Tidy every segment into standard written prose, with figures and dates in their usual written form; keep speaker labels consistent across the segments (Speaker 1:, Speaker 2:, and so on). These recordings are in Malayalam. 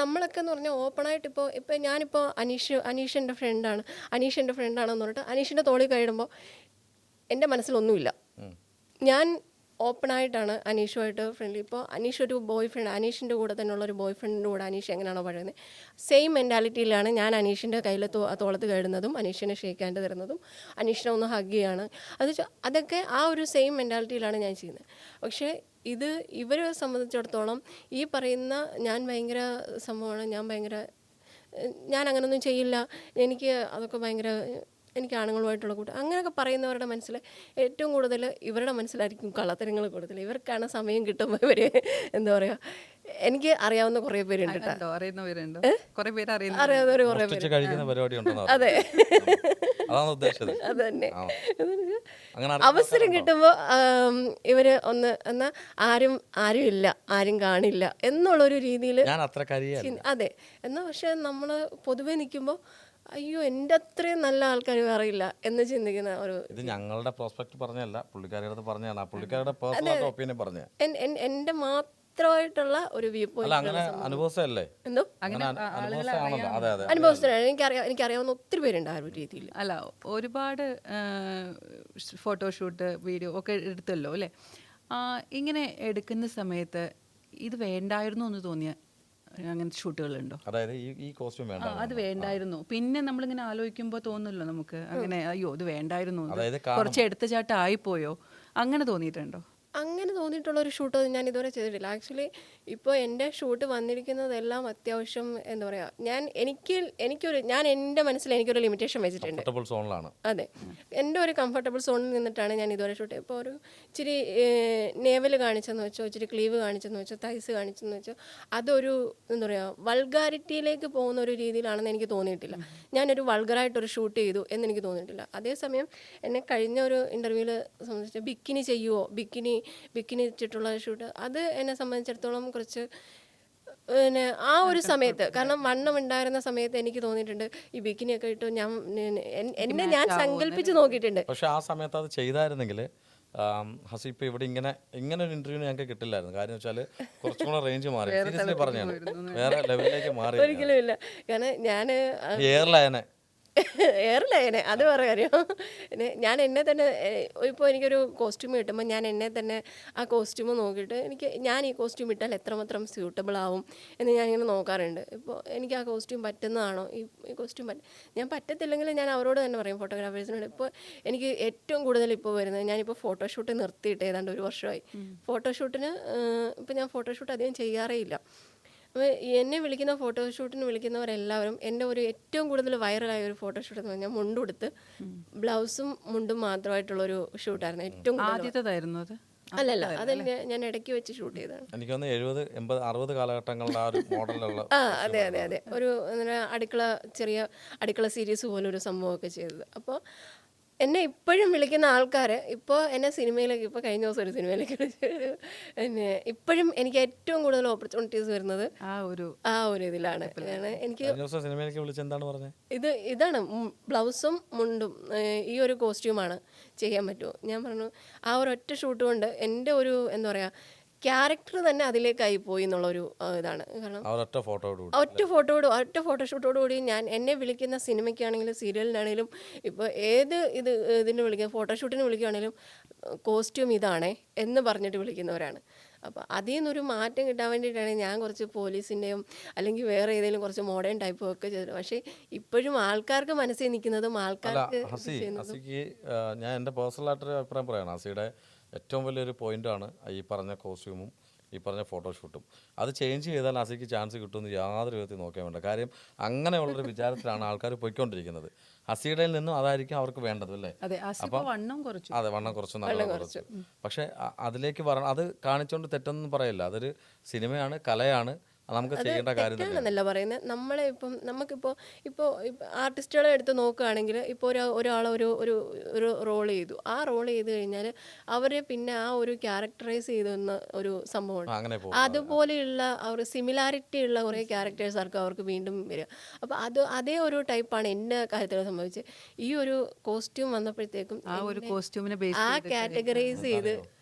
Speaker 1: നമ്മളൊക്കെ എന്ന് പറഞ്ഞാൽ ഓപ്പണായിട്ട് ഇപ്പോൾ ഞാനിപ്പോൾ അനീഷിൻ്റെ ഫ്രണ്ടാണെന്ന് പറഞ്ഞിട്ട് അനീഷിൻ്റെ തോളിൽ കൈയിടുമ്പോൾ എൻ്റെ മനസ്സിലൊന്നുമില്ല. ഞാൻ ഓപ്പണായിട്ടാണ് അനീഷുമായിട്ട് ഫ്രണ്ട്ലി. ഇപ്പോൾ അനീഷ് ഒരു ബോയ് ഫ്രണ്ട്, അനീഷിൻ്റെ കൂടെ തന്നെയുള്ള ഒരു ബോയ് ഫ്രണ്ടിൻ്റെ കൂടെ അനീഷ് എങ്ങനെയാണോ പറയുന്നത്, സെയിം മെൻറ്റാലിറ്റിയിലാണ് ഞാൻ അനീഷിൻ്റെ കയ്യിൽ തോളത്ത് കയറുന്നതും അനീഷിനെ ഷേക്ക് ഹാൻഡ് തരുന്നതും അനീഷിനെ ഒന്ന് ഹഗ് ചെയ്യാണ്. അതൊക്കെ ആ ഒരു സെയിം മെൻറ്റാലിറ്റിയിലാണ് ഞാൻ ചെയ്യുന്നത്. പക്ഷേ ഇവരെ സംബന്ധിച്ചിടത്തോളം ഈ പറയുന്ന ഞാൻ ഭയങ്കര സംഭവമാണ്, ഞാൻ അങ്ങനെയൊന്നും ചെയ്യില്ല, എനിക്ക് അതൊക്കെ എനിക്ക് ആണുങ്ങളുമായിട്ടുള്ള കൂട്ടം അങ്ങനെയൊക്കെ പറയുന്നവരുടെ മനസ്സിൽ ഏറ്റവും കൂടുതൽ ഇവരുടെ മനസ്സിലായിരിക്കും കള്ളത്തരങ്ങൾ കൂടുതൽ. ഇവർക്കാണ് സമയം കിട്ടുമ്പോൾ ഇവർ എന്താ പറയുക, എനിക്ക് അറിയാവുന്ന കുറേ പേരുണ്ട് കേട്ടോ, അറിയാവുന്നവർ കുറേ പേര്. അതെ, അത് തന്നെ. അവസരം കിട്ടുമ്പോൾ ഇവർ എന്നാൽ ആരും ഇല്ല, ആരും കാണില്ല എന്നുള്ളൊരു രീതിയിൽ. അതെ. എന്നാൽ പക്ഷെ നമ്മൾ പൊതുവെ നിൽക്കുമ്പോൾ അയ്യോ എൻ്റെ അത്രയും നല്ല ആൾക്കാർ അറിയില്ല എന്ന് ചിന്തിക്കുന്ന ഒരു.
Speaker 2: ഇത് ഞങ്ങളുടെ പ്രോസ്പെക്ട് പറഞ്ഞല്ല, പുള്ളിക്കാരിയുടെ പറഞ്ഞാണ്, പുള്ളിക്കാരുടെ പേഴ്സണൽ ഒപ്പീനിയൻ പറഞ്ഞ
Speaker 1: എൻ്റെ മാത്രമായിട്ടുള്ള ഒരു വ്യൂ പോയിന്റ്.
Speaker 2: അനുഭവസ്ഥല്ലേ?
Speaker 1: എന്തോ അനുഭവസ്ഥനാണ്. എനിക്കറിയാവുന്ന ഒത്തിരി പേരുണ്ട് ആ ഒരു രീതിയിൽ.
Speaker 3: അല്ല, ഒരുപാട് ഫോട്ടോഷൂട്ട് വീഡിയോ ഒക്കെ എടുത്തല്ലോ അല്ലേ? ഇങ്ങനെ എടുക്കുന്ന സമയത്ത് ഇത് വേണ്ടായിരുന്നു എന്ന് തോന്നിയ അങ്ങനത്തെ ഷൂട്ടുകളുണ്ടോ?
Speaker 2: അതായത് ഈ കോസ്റ്റ്യൂം വേണ്ട,
Speaker 3: അത് വേണ്ടായിരുന്നു, പിന്നെ നമ്മളിങ്ങനെ ആലോചിക്കുമ്പോൾ തോന്നുമല്ലോ നമുക്ക് അങ്ങനെ, അയ്യോ ഇത് വേണ്ടായിരുന്നു, കുറച്ച് എടുത്തുചാട്ടം ആയിപ്പോയോ, അങ്ങനെ തോന്നിയിട്ടുണ്ടോ?
Speaker 1: അങ്ങനെ തോന്നിയിട്ടുള്ളൊരു ഷൂട്ടൊന്നും ഞാൻ ഇതുവരെ ചെയ്തിട്ടില്ല. ആക്ച്വലി ഇപ്പോൾ എൻ്റെ ഷൂട്ട് വന്നിരിക്കുന്നതെല്ലാം അത്യാവശ്യം എന്താ പറയുക, ഞാൻ എൻ്റെ മനസ്സിൽ എനിക്കൊരു ലിമിറ്റേഷൻ വെച്ചിട്ടുണ്ട്. അതെ, എൻ്റെ ഒരു കംഫർട്ടബിൾ സോണിൽ നിന്നിട്ടാണ് ഞാൻ ഇതുവരെ ഷൂട്ട്. ഇപ്പോൾ ഒരു ഇച്ചിരി നേവൽ കാണിച്ചെന്ന് വെച്ചോ, ഇച്ചിരി ക്ലീവ് കാണിച്ചെന്ന് വെച്ചോ, തൈസ് കാണിച്ചെന്ന് വെച്ചോ, അതൊരു എന്താ പറയുക വൾഗാരിറ്റിയിലേക്ക് പോകുന്ന ഒരു രീതിയിലാണെന്ന് എനിക്ക് തോന്നിയിട്ടില്ല. ഞാനൊരു വൾഗറായിട്ടൊരു ഷൂട്ട് ചെയ്തു എന്നെനിക്ക് തോന്നിയിട്ടില്ല. അതേസമയം എന്നെ കഴിഞ്ഞ ഒരു ഇൻ്റർവ്യൂവിൽ സംബന്ധിച്ച് ബിക്കിനി ചെയ്യുമോ, ബിക്കിനി ഇട്ടിട്ടുള്ള ഷൂട്ട്, അത് എന്നെ സംബന്ധിച്ചിടത്തോളം കുറച്ച് പിന്നെ ആ ഒരു സമയത്ത്, കാരണം വണ്ണം ഉണ്ടായിരുന്ന സമയത്ത് എനിക്ക് തോന്നിയിട്ടുണ്ട് ഈ ബിക്കിനിയൊക്കെ ഇട്ട് ഞാൻ സങ്കല്പിച്ച് നോക്കിയിട്ടുണ്ട്.
Speaker 2: പക്ഷെ ആ സമയത്ത് അത് ചെയ്തായിരുന്നെങ്കിൽ ഹസീപ്പ് ഇവിടെ ഇങ്ങനെ ഒരു ഇന്റർവ്യൂ ഞങ്ങൾക്ക് കിട്ടില്ലായിരുന്നു. കാര്യം വെച്ചാൽ കുറച്ചും കൂടെ റേഞ്ച് മാറി, സീരിയസ്ലി പറഞ്ഞാണ്, വേറെ ലെവലിലേക്ക് മാറി.
Speaker 1: ഒരിക്കലും ഇല്ല, കാരണം ഞാൻ ഏറില്ല അത് വേറെ കാര്യം. ഞാൻ എന്നെ തന്നെ ഇപ്പോൾ എനിക്കൊരു കോസ്റ്റ്യൂം കിട്ടുമ്പോൾ ഞാൻ എന്നെ തന്നെ ആ കോസ്റ്റ്യൂം നോക്കിയിട്ട് ഞാൻ ഈ കോസ്റ്റ്യൂം ഇട്ടാൽ എത്രമാത്രം സ്യൂട്ടബിൾ ആവും എന്ന് ഞാനിങ്ങനെ നോക്കാറുണ്ട്. ഇപ്പോൾ എനിക്ക് ആ കോസ്റ്റ്യൂം പറ്റുന്നതാണോ, ഈ കോസ്റ്റ്യൂം ഞാൻ പറ്റത്തില്ലെങ്കിൽ ഞാൻ അവരോട് തന്നെ പറയും, ഫോട്ടോഗ്രാഫേഴ്സിനോട്. ഇപ്പോൾ എനിക്ക് ഏറ്റവും കൂടുതൽ ഇപ്പോൾ വരുന്നത്, ഞാനിപ്പോൾ ഫോട്ടോഷൂട്ട് നിർത്തിയിട്ട് ഏതാണ്ട് 1 വർഷമായി. ഫോട്ടോഷൂട്ടിന് ഇപ്പോൾ ഞാൻ ഫോട്ടോഷൂട്ട് അധികം ചെയ്യാറേ ഇല്ല. അപ്പോൾ എന്നെ വിളിക്കുന്ന ഫോട്ടോഷൂട്ടിന് വിളിക്കുന്നവരെല്ലാവരും എൻ്റെ ഒരു ഏറ്റവും കൂടുതൽ വൈറലായ ഒരു ഫോട്ടോഷൂട്ട് എന്ന് പറഞ്ഞാൽ മുണ്ടുടുത്ത് ബ്ലൗസും മുണ്ടും മാത്രമായിട്ടുള്ളൊരു ഷൂട്ടായിരുന്നു. ഏറ്റവും
Speaker 3: ആദ്യത്തേതായിരുന്നു അത്?
Speaker 1: അല്ലല്ല, അത് ഞാൻ ഇടയ്ക്ക് വെച്ച് ഷൂട്ട് ചെയ്തതാണ്.
Speaker 2: എനിക്ക് 70, 80, 60 കാലഘട്ടങ്ങളുടെ ആ ഒരു മോഡലുള്ള.
Speaker 1: അതെ ഒരു ചെറിയ അടുക്കള സീരീസ് പോലെ ഒരു സംഭവമൊക്കെ ചെയ്തത്. അപ്പോൾ എന്നെ ഇപ്പോഴും വിളിക്കുന്ന ആൾക്കാർ, ഇപ്പോൾ എന്നെ സിനിമയിലേക്ക്, ഇപ്പോൾ കഴിഞ്ഞ ദിവസം ഒരു സിനിമയിലേക്ക് പിന്നെ ഇപ്പോഴും എനിക്ക് ഏറ്റവും കൂടുതൽ ഓപ്പർച്യൂണിറ്റീസ് വരുന്നത് ആ ഒരു ഇതിലാണ്. എനിക്ക് ഇതാണ് ബ്ലൗസും മുണ്ടും ഈ ഒരു കോസ്റ്റ്യൂമാണ് ചെയ്യാൻ പറ്റുമോ. ഞാൻ പറഞ്ഞു ആ ഒരൊറ്റ ഷൂട്ട് കൊണ്ട് എൻ്റെ ഒരു എന്താ പറയുക ക്യാരക്ടർ തന്നെ അതിലേക്കായി പോയി എന്നുള്ളൊരു ഇതാണ്. കാരണം ഒറ്റ ഫോട്ടോഷൂട്ടോടുകൂടി എന്നെ വിളിക്കുന്ന സിനിമയ്ക്കാണെങ്കിലും സീരിയലിനാണെങ്കിലും ഇപ്പോൾ ഇതിന് വിളിക്കുക, ഫോട്ടോഷൂട്ടിന് വിളിക്കുകയാണെങ്കിലും കോസ്റ്റ്യൂം ഇതാണേ എന്ന് പറഞ്ഞിട്ട് വിളിക്കുന്നവരാണ്. അപ്പോൾ അതിൽ നിന്നൊരു മാറ്റം കിട്ടാൻ വേണ്ടിയിട്ടാണ് ഞാൻ കുറച്ച് പോലീസിൻ്റെയും അല്ലെങ്കിൽ വേറെ ഏതെങ്കിലും കുറച്ച് മോഡേൺ ടൈപ്പും ഒക്കെ ചെയ്തത്. പക്ഷേ ഇപ്പോഴും ആൾക്കാർക്ക് മനസ്സിൽ നിൽക്കുന്നതും ആൾക്കാർക്ക്
Speaker 2: ഞാൻ എൻ്റെ പേഴ്സണലായിട്ടൊരു അഭിപ്രായം പറയണം. ഹസിയുടെ ഏറ്റവും വലിയൊരു പോയിൻ്റാണ് ഈ പറഞ്ഞ കോസ്റ്റ്യൂമും ഈ പറഞ്ഞ ഫോട്ടോഷൂട്ടും. അത് ചേഞ്ച് ചെയ്താൽ ഹസിക്ക് ചാൻസ് കിട്ടുമെന്ന് യാതൊരു വിധത്തിൽ നോക്കാൻ വേണ്ട. കാര്യം അങ്ങനെയുള്ളൊരു വിചാരത്തിലാണ് ആൾക്കാർ പോയിക്കൊണ്ടിരിക്കുന്നത്. ഹസിയുടെ നിന്നും അതായിരിക്കും അവർക്ക് വേണ്ടത് അല്ലേ?
Speaker 3: അപ്പം വണ്ണം
Speaker 2: കുറച്ചു, നല്ല കുറച്ചു. പക്ഷേ അതിലേക്ക് വരണം, അത് കാണിച്ചുകൊണ്ട് തെറ്റൊന്നും പറയില്ല. അതൊരു സിനിമയാണ്, കലയാണ്, നമുക്ക് ചെയ്യേണ്ട
Speaker 1: കാര്യമെന്നല്ല പറയുന്നത്. നമ്മളെ ഇപ്പോൾ ആർട്ടിസ്റ്റുകളെ എടുത്ത് നോക്കുകയാണെങ്കിൽ ഇപ്പോൾ ഒരാൾ ഒരു റോൾ ചെയ്തു, ആ റോൾ ചെയ്ത് കഴിഞ്ഞാൽ അവരെ പിന്നെ ആ ഒരു ക്യാരക്ടറൈസ് ചെയ്തെന്ന ഒരു സംഭവമാണ്. അതുപോലെയുള്ള ഒരു സിമിലാരിറ്റി ഉള്ള കുറേ ക്യാരക്ടേഴ്സ് ആർക്കും അവർക്ക് വീണ്ടും വരിക. അപ്പോൾ അതേ ഒരു ടൈപ്പാണ് എൻ്റെ കാര്യത്തിൽ സംഭവിച്ചത്. ഈ ഒരു കോസ്റ്റ്യൂം വന്നപ്പോഴത്തേക്കും
Speaker 3: ആ ഒരു കോസ്റ്റ്യൂമിനെ
Speaker 1: കാറ്റഗറൈസ് ചെയ്ത്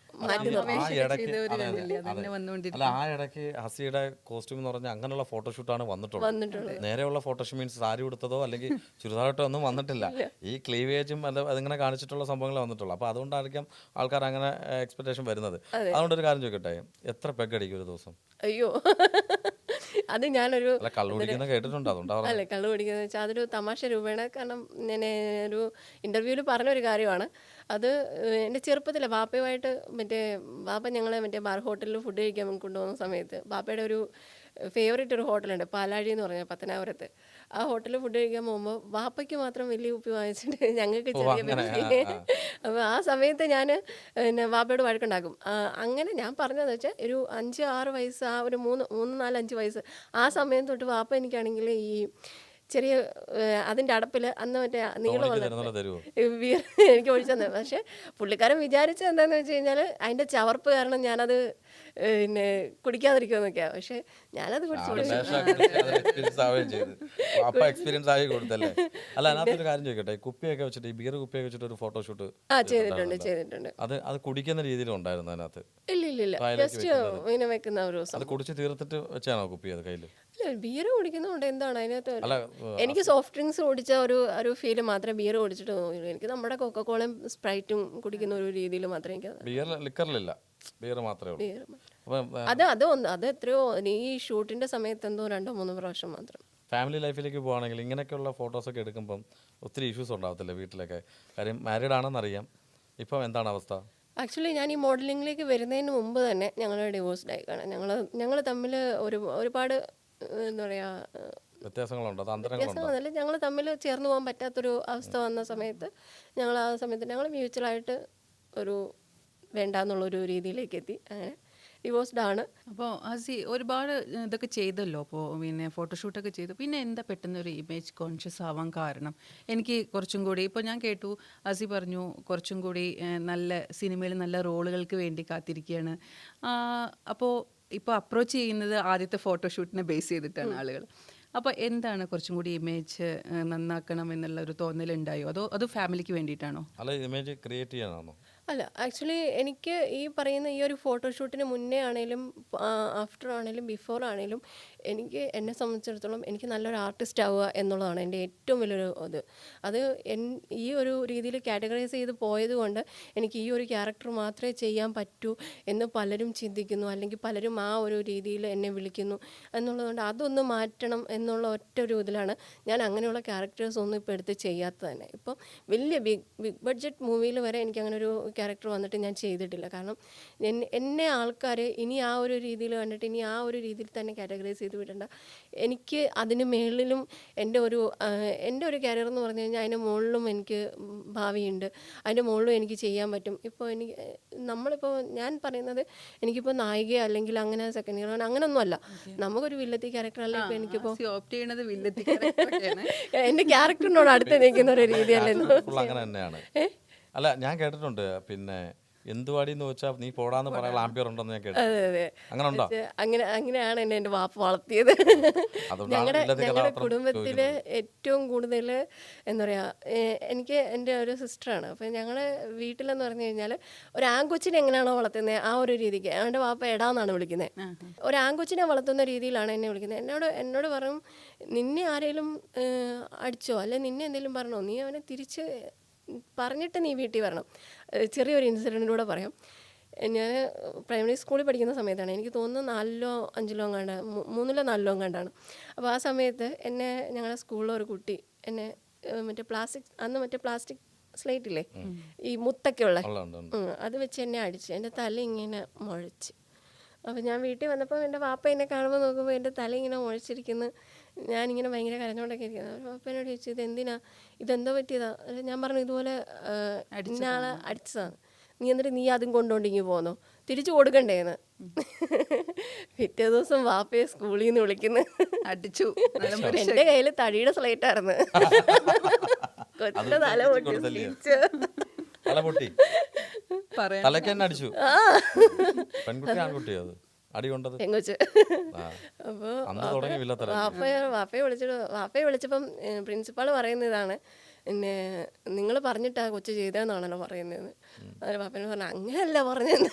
Speaker 1: മാറ്റി നിർത്തി.
Speaker 2: ആ ഇടയ്ക്ക്
Speaker 3: ചെയ്തവര്
Speaker 2: അതെ, അതെ,
Speaker 3: കണ്ടില്ലേ?
Speaker 2: അതെ.
Speaker 3: അതന്നെ വന്നുകൊണ്ടിരിക്കും.
Speaker 2: അല്ല ആ ഇടയ്ക്ക് ഹസിയുടെ കോസ്റ്റ്യൂം എന്ന് പറഞ്ഞാൽ അങ്ങനെയുള്ള ഫോട്ടോഷൂട്ടാണ് വന്നിട്ടുള്ളത്. നേരെയുള്ള ഫോട്ടോഷൂട്ട് മീൻസ് സാരി ഉടുത്തതോ അല്ലെങ്കിൽ ചുരിദാറിട്ടോ ഒന്നും വന്നിട്ടില്ല. ഈ ക്ലീവേജും അതിങ്ങനെ കാണിച്ചിട്ടുള്ള സംഭവങ്ങൾ വന്നിട്ടുള്ളൂ. അപ്പോൾ അതുകൊണ്ടായിരിക്കും ആൾക്കാർ അങ്ങനെ എക്സ്പെക്ടേഷൻ വരുന്നത്. അതുകൊണ്ടൊരു കാര്യം ചോദിക്കട്ടെ, എത്ര പെഗ് അടിക്കും ഒരു ദിവസം?
Speaker 1: അയ്യോ അത് ഞാനൊരു
Speaker 2: അല്ല കള്ളു കുടിക്കുന്ന കേട്ടിട്ടുണ്ട്, അതുകൊണ്ടാണ്
Speaker 1: അല്ല കള്ളു പിടിക്കുന്നത് വെച്ചാൽ അതൊരു തമാശ രൂപേണ. കാരണം ഞാൻ ഒരു ഇൻ്റർവ്യൂവിൽ പറഞ്ഞൊരു കാര്യമാണ് അത്. എൻ്റെ ചെറുപ്പത്തിലെ ബാപ്പയുമായിട്ട് ബാപ്പ ഞങ്ങളെ ബാർ ഹോട്ടലിൽ ഫുഡ് കഴിക്കാൻ കൊണ്ടുപോകുന്ന സമയത്ത് ബാപ്പയുടെ ഒരു ഫേവറേറ്റ് ഒരു ഹോട്ടലുണ്ട്, പാലാഴി എന്ന് പറഞ്ഞാൽ പത്തനാപുരത്ത്. ആ ഹോട്ടലിൽ ഫുഡ് കഴിക്കാൻ പോകുമ്പോൾ ബാപ്പയ്ക്ക് മാത്രം വലിയ കുപ്പി വാങ്ങിച്ചിട്ട് ഞങ്ങൾക്ക് ചെറിയ പെപ്സി. അപ്പോൾ ആ സമയത്ത് ഞാൻ ബാപ്പയോട് വഴക്കുണ്ടാക്കും. അങ്ങനെ ഞാൻ പറഞ്ഞതെന്ന് വെച്ചാൽ ഒരു 5-6 വയസ്സ്, ആ ഒരു 3-4-5 വയസ്സ് ആ സമയം തൊട്ട് ബാപ്പ എനിക്കാണെങ്കിൽ ഈ ചെറിയ അതിൻ്റെ അടപ്പിൽ അന്ന് നീളമുള്ള ബിയർ എനിക്ക് ഒഴിച്ചു തന്നെ. പക്ഷേ പുള്ളിക്കാരൻ വിചാരിച്ചത് എന്താണെന്ന് വെച്ച് കഴിഞ്ഞാൽ അതിൻ്റെ ചവർപ്പ് കാരണം ഞാനത് കുടിക്കാതിരിക്കുമെന്നൊക്കെയാണ്. പക്ഷെ ഞാനത്
Speaker 2: എക്സ്പീരിയൻസ് ആയി കൊടുത്തല്ലേ. അല്ല അതിനകത്തൊരു കാര്യം ചോദിക്കട്ടെ, കുപ്പിയൊക്കെ വെച്ചിട്ട് ഈ ബിയർ കുപ്പിയൊക്കെ വെച്ചിട്ട് ഒരു ഫോട്ടോഷൂട്ട്
Speaker 1: ചെയ്തിട്ടുണ്ട്.
Speaker 2: അത് കുടിക്കുന്ന രീതിയിലും ഉണ്ടായിരുന്നു അതിനകത്ത്?
Speaker 1: ഇല്ല ജസ്റ്റ് ഇങ്ങനെ വെക്കുന്ന ഒരു ദിവസം
Speaker 2: അത് കുടിച്ച് തീർത്തിട്ട് വെച്ചാണോ കുപ്പി അത് കയ്യിൽ?
Speaker 1: ബിയർ കുടിക്കുന്നതുകൊണ്ട് എന്താണ് അതിനകത്ത്? എനിക്ക് സോഫ്റ്റ് ഡ്രിങ്ക്സ് കുടിച്ച ഒരു ഫീല് മാത്രമേ ബിയർ കുടിച്ചിട്ട് തോന്നുള്ളൂ. എനിക്ക് നമ്മുടെ കൊക്കക്കോളയും സ്പ്രൈറ്റും കുടിക്കുന്ന ഒരു രീതിയിൽ മാത്രമേ എനിക്ക്
Speaker 2: ബിയർ ലിക്കറിലില്ല, ബിയർ മാത്രമേ ഉള്ളൂ.
Speaker 1: അത് എത്രയോ ഈ ഷൂട്ടിന്റെ സമയത്ത് എന്തോ 2-3 പ്രാവശ്യം മാത്രം.
Speaker 2: ഫാമിലി ലൈഫിലേക്ക് പോകുകയാണെങ്കിൽ ഇങ്ങനെയൊക്കെയുള്ള ഫോട്ടോസൊക്കെ എടുക്കുമ്പം ഒത്തിരി ഇഷ്യൂസ് ഉണ്ടാകത്തില്ല വീട്ടിലൊക്കെ? കാര്യം മാരീഡ് ആണെന്നറിയാം. ഇപ്പം എന്താണ് അവസ്ഥ?
Speaker 1: ആക്ച്വലി ഞാൻ ഈ മോഡലിംഗിലേക്ക് വരുന്നതിന് മുമ്പ് തന്നെ ഞങ്ങൾ ഡിവോഴ്സ്ഡ് ആയി കാണാം. ഞങ്ങൾ തമ്മിൽ ഒരുപാട് എന്താ പറയുക വ്യത്യാസങ്ങളല്ല, ഞങ്ങൾ തമ്മിൽ ചേർന്ന് പോകാൻ പറ്റാത്തൊരു അവസ്ഥ വന്ന സമയത്ത് ഞങ്ങൾ മ്യൂച്വലായിട്ട് ഒരു വേണ്ടാന്നുള്ളൊരു രീതിയിലേക്ക് എത്തി. അങ്ങനെ ഡിവോഴ്സ്ഡ് ആണ്.
Speaker 3: അപ്പോൾ ഹസി ഒരുപാട് ഇതൊക്കെ ചെയ്തല്ലോ, അപ്പോൾ പിന്നെ ഫോട്ടോഷൂട്ടൊക്കെ ചെയ്തു. പിന്നെ എന്താ പെട്ടെന്നൊരു ഇമേജ് കോൺഷ്യസ് ആവാൻ കാരണം? എനിക്ക് കുറച്ചും കൂടി ഇപ്പോൾ ഞാൻ കേട്ടു ഹസി പറഞ്ഞു കുറച്ചും കൂടി നല്ല സിനിമയിൽ നല്ല റോളുകൾക്ക് വേണ്ടി കാത്തിരിക്കുകയാണ്. അപ്പോൾ ഇപ്പോൾ അപ്രോച്ച് ചെയ്യുന്നത് ആദ്യത്തെ ഫോട്ടോഷൂട്ടിനെ ബേസ് ചെയ്തിട്ടാണ് ആളുകൾ. അപ്പോൾ എന്താണ് കുറച്ചും കൂടി ഇമേജ് നന്നാക്കണം എന്നുള്ള ഒരു തോന്നലുണ്ടായോ? അത് ഫാമിലിക്ക് വേണ്ടിയിട്ടാണോ?
Speaker 2: അല്ല ഇമേജ് ക്രിയേറ്റ് ചെയ്യാനാണോ?
Speaker 1: അല്ല, ആക്ച്വലി എനിക്ക് ഈ പറയുന്ന ഈ ഒരു ഫോട്ടോഷൂട്ടിന് മുന്നേ ആണെങ്കിലും ആഫ്റ്റർ ആണെങ്കിലും ബിഫോർ ആണെങ്കിലും എന്നെ സംബന്ധിച്ചിടത്തോളം എനിക്ക് നല്ലൊരു ആർട്ടിസ്റ്റ് ആവുക എന്നുള്ളതാണ് എൻ്റെ ഏറ്റവും വലിയൊരു അത് ഈ ഒരു രീതിയിൽ കാറ്റഗറൈസ് ചെയ്ത് പോയത് കൊണ്ട് എനിക്ക് ഈ ഒരു ക്യാരക്ടർ മാത്രമേ ചെയ്യാൻ പറ്റൂ എന്ന് പലരും ചിന്തിക്കുന്നു, അല്ലെങ്കിൽ പലരും ആ ഒരു രീതിയിൽ എന്നെ വിളിക്കുന്നു എന്നുള്ളതുകൊണ്ട് അതൊന്ന് മാറ്റണം എന്നുള്ള ഒറ്റ ഒരു ഇതിലാണ് ഞാൻ അങ്ങനെയുള്ള ക്യാരക്ടേഴ്സ് ഒന്നും ഇപ്പോൾ എടുത്ത് ചെയ്യാത്തത് തന്നെ. ഇപ്പം വലിയ ബിഗ് ബഡ്ജറ്റ് മൂവിയിൽ വരെ എനിക്ക് അങ്ങനെ ഒരു ക്യാരക്ടർ വന്നിട്ട് ഞാൻ ചെയ്തിട്ടില്ല. കാരണം എന്നെ ആൾക്കാർ ഇനി ആ ഒരു രീതിയിൽ കണ്ടിട്ട് ഇനി ആ ഒരു രീതിയിൽ തന്നെ കാറ്റഗറൈസ് ചെയ്ത് വിടണ്ട. എനിക്ക് അതിന് മേളിലും എൻ്റെ ഒരു കരിയർ എന്ന് പറഞ്ഞു കഴിഞ്ഞാൽ അതിൻ്റെ മുകളിലും എനിക്ക് ഭാവിയുണ്ട്, അതിൻ്റെ മുകളിലും എനിക്ക് ചെയ്യാൻ പറ്റും. ഇപ്പോൾ നമ്മളിപ്പോൾ ഞാൻ പറയുന്നത് എനിക്കിപ്പോൾ നായിക അല്ലെങ്കിൽ അങ്ങനെ സെക്കൻഡ് ഇയർ അങ്ങനെയൊന്നുമല്ല, നമുക്കൊരു വില്ലത്തി ക്യാരക്ടർ അല്ല ഇപ്പോൾ എനിക്കിപ്പോൾ എൻ്റെ ക്യാരക്ടറിനോട് അടുത്ത് നിൽക്കുന്ന ഒരു രീതിയല്ലേ.
Speaker 2: അല്ല ഞാൻ കേട്ടിട്ടുണ്ട്, പിന്നെ എന്തുവാടി എന്ന് വെച്ചാൽ നീ പോടാന്ന് പറയാൻ ആംബിയർ ഉണ്ടെന്ന് ഞാൻ കേട്ടു. അങ്ങനെ ഉണ്ടോ?
Speaker 1: അങ്ങനെയാണ് എന്നെ എൻ്റെ വാപ്പ വളർത്തിയത്. ഞങ്ങളുടെ കുടുംബത്തില് ഏറ്റവും കൂടുതൽ എന്താ പറയാ, എനിക്ക് എൻ്റെ ഒരു സിസ്റ്ററാണ്. അപ്പം ഞങ്ങളുടെ വീട്ടിലെന്ന് പറഞ്ഞു കഴിഞ്ഞാൽ ഒരു ആൺകൊച്ചിനെ എങ്ങനെയാണോ വളർത്തുന്നത് ആ ഒരു രീതിക്ക് എൻ്റെ വാപ്പ എടാന്നാണ് വിളിക്കുന്നത്. ഒരു ആൺകൊച്ചിനെ വളർത്തുന്ന രീതിയിലാണ് എന്നെ വിളിക്കുന്നത്. എന്നോട് പറയും, നിന്നെ ആരെങ്കിലും അടിച്ചോ അല്ലെ നിന്നെ എന്തെങ്കിലും പറഞ്ഞോ, നീ അവനെ തിരിച്ച് പറഞ്ഞിട്ട് നീ വീട്ടിൽ വരണം. ചെറിയൊരു ഇൻസിഡൻറ്റിലൂടെ പറയാം. ഞാൻ പ്രൈമറി സ്കൂളിൽ പഠിക്കുന്ന സമയത്താണ്, എനിക്ക് തോന്നുന്നു 4-ഓ 5-ലോ എങ്ങാണ്ട്, 3-ലോ 4-ലോ എങ്ങാണ്ടാണ്. അപ്പോൾ ആ സമയത്ത് എന്നെ ഞങ്ങളുടെ സ്കൂളിലൊരു കുട്ടി എന്നെ മറ്റേ പ്ലാസ്റ്റിക് സ്ലേറ്റ് ഇല്ലേ ഈ മുത്തൊക്കെ ഉള്ള അത് വെച്ച് എന്നെ അടിച്ച് എൻ്റെ തല ഇങ്ങനെ മുഴച്ച്. അപ്പോൾ ഞാൻ വീട്ടിൽ വന്നപ്പോൾ എൻ്റെ വാപ്പ എന്നെ കാണുമ്പോൾ നോക്കുമ്പോൾ എൻ്റെ തല ഇങ്ങനെ മുഴച്ചിരിക്കുന്നു. ഞാനിങ്ങനെ ഭയങ്കര കരഞ്ഞോണ്ടൊക്കെ ഇരിക്കുന്നത്. അപ്പോൾ വാപ്പ എന്നോട് ചോദിച്ചു, ഇതെന്തോ പറ്റിയതാ? ഞാൻ പറഞ്ഞു, ഇതുപോലെ ഇന്നയാളെ അടിച്ചതാണ്. നീ അതും കൊണ്ടുകൊണ്ടിങ്ങി പോന്നോ, തിരിച്ചു കൊടുക്കണ്ടേന്ന്. പിറ്റേ ദിവസം വാപ്പയെ സ്കൂളിൽ നിന്ന് വിളിക്കുന്നു, അടിച്ചു. എൻ്റെ കയ്യിൽ തടിയുടെ സ്ലേറ്റായിരുന്നു. കൊച്ചിന്റെ തല
Speaker 2: പൊട്ടി പെങ്കൊച്ച്.
Speaker 1: അപ്പോൾ വാപ്പയെ വിളിച്ചപ്പം പ്രിൻസിപ്പാൾ പറയുന്ന ഇതാണ്, പിന്നെ നിങ്ങൾ പറഞ്ഞിട്ടാ കൊച്ചു ചെയ്തതെന്നാണല്ലോ പറയുന്നത്. അതിന് പാപ്പന് പറഞ്ഞു അങ്ങനെയല്ല പറഞ്ഞത്.